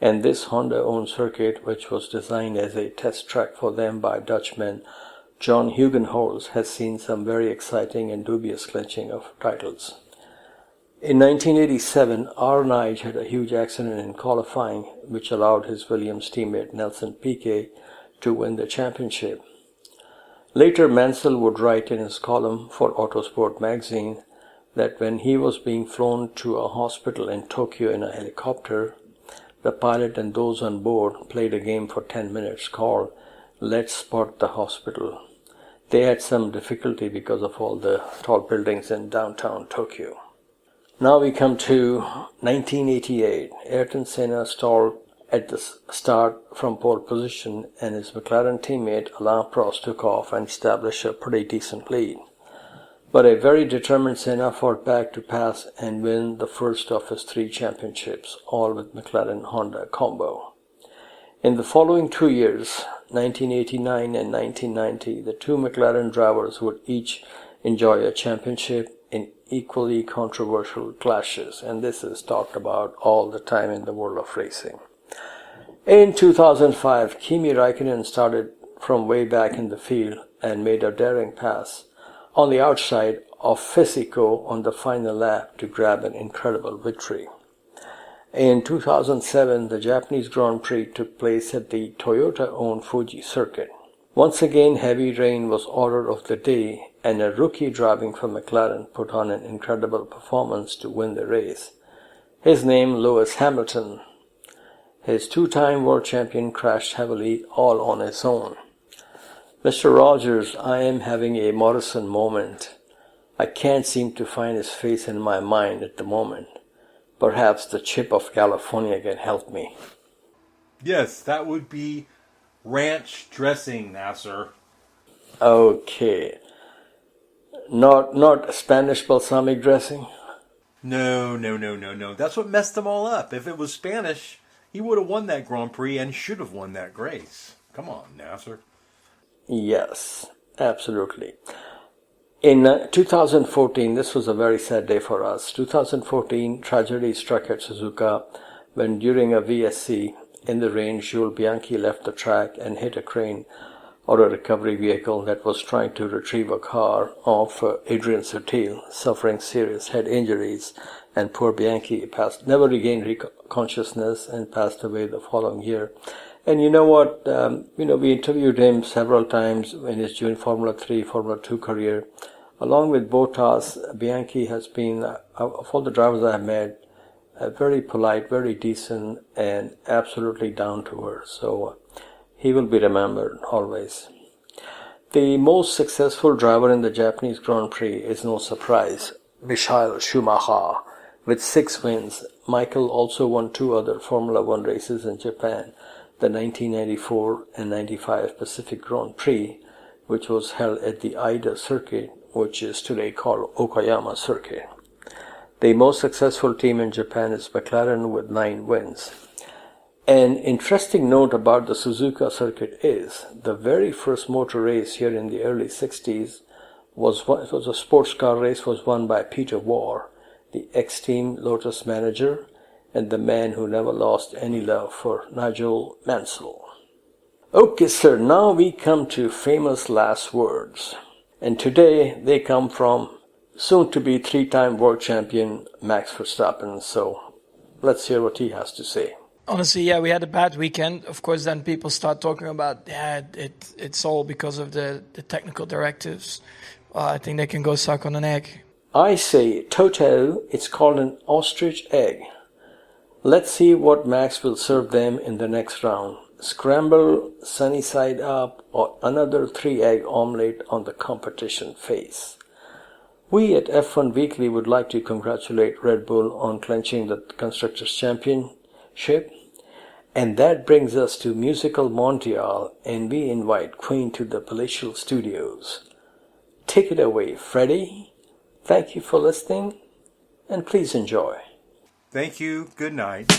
And this Honda-owned circuit, which was designed as a test track for them by Dutchman John Hugenholz, has seen some very exciting and dubious clinching of titles. In 1987, R. Nige had a huge accident in qualifying, which allowed his Williams teammate Nelson Piquet to win the championship. Later, Mansell would write in his column for Autosport magazine that when he was being flown to a hospital in Tokyo in a helicopter, the pilot and those on board played a game for 10 minutes called Let's Spot the Hospital. They had some difficulty because of all the tall buildings in downtown Tokyo. Now we come to 1988. Ayrton Senna stalled at the start from pole position, and his McLaren teammate Alain Prost took off and established a pretty decent lead. But a very determined Senna fought back to pass and win the first of his 3 championships, all with McLaren-Honda combo. In the following 2 years, 1989 and 1990, the 2 McLaren drivers would each enjoy a championship in equally controversial clashes, and this is talked about all the time in the world of racing. In 2005, Kimi Räikkönen started from way back in the field and made a daring pass on the outside of Fisico on the final lap to grab an incredible victory. In 2007, the Japanese Grand Prix took place at the Toyota-owned Fuji circuit. Once again, heavy rain was order of the day, and a rookie driving for McLaren put on an incredible performance to win the race. His name, Lewis Hamilton. His 2-time world champion crashed heavily all on his own. Mr. Rogers, I am having a Morrison moment. I can't seem to find his face in my mind at the moment. Perhaps the chip of California can help me. Yes, that would be ranch dressing, Nasir. Okay. Not Spanish balsamic dressing? No. That's what messed them all up. If it was Spanish, he would have won that Grand Prix and should have won that race. Come on, Nasir. Yes, absolutely. In 2014, this was a very sad day for us. 2014, tragedy struck at Suzuka when during a VSC in the rain, Jules Bianchi left the track and hit a crane or a recovery vehicle that was trying to retrieve a car of Adrian Sutil, suffering serious head injuries, and poor Bianchi never regained consciousness and passed away the following year. And you know what, we interviewed him several times in his June Formula 3, Formula 2 career. Along with Bottas, Bianchi has been, of all the drivers I have met, very polite, very decent, and absolutely down to earth. So he will be remembered always. The most successful driver in the Japanese Grand Prix is no surprise, Michael Schumacher, with 6 wins. Michael also won 2 other Formula 1 races in Japan, the 1994 and 95 Pacific Grand Prix, which was held at the Aida circuit, which is today called Okayama circuit. The most successful team in Japan is McLaren with 9 wins. An interesting note about the Suzuka circuit is the very first motor race here in the early 60s was a sports car race, was won by Peter Warr, the ex-team Lotus manager and the man who never lost any love for Nigel Mansell. Okay, sir, now we come to famous last words. And today they come from soon-to-be 3-time world champion Max Verstappen. So let's hear what he has to say. Honestly, yeah, we had a bad weekend. Of course, then people start talking about, it's all because of the technical directives. I think they can go suck on an egg. I say, Toto, it's called an ostrich egg. Let's see what Max will serve them in the next round. Scramble, sunny side up, or another 3-egg omelette on the competition face. We at F1 Weekly would like to congratulate Red Bull on clinching the Constructors Championship. And that brings us to Musical Mondial, and we invite Queen to the Palatial Studios. Take it away, Freddie. Thank you for listening, and please enjoy. Thank you. Good night.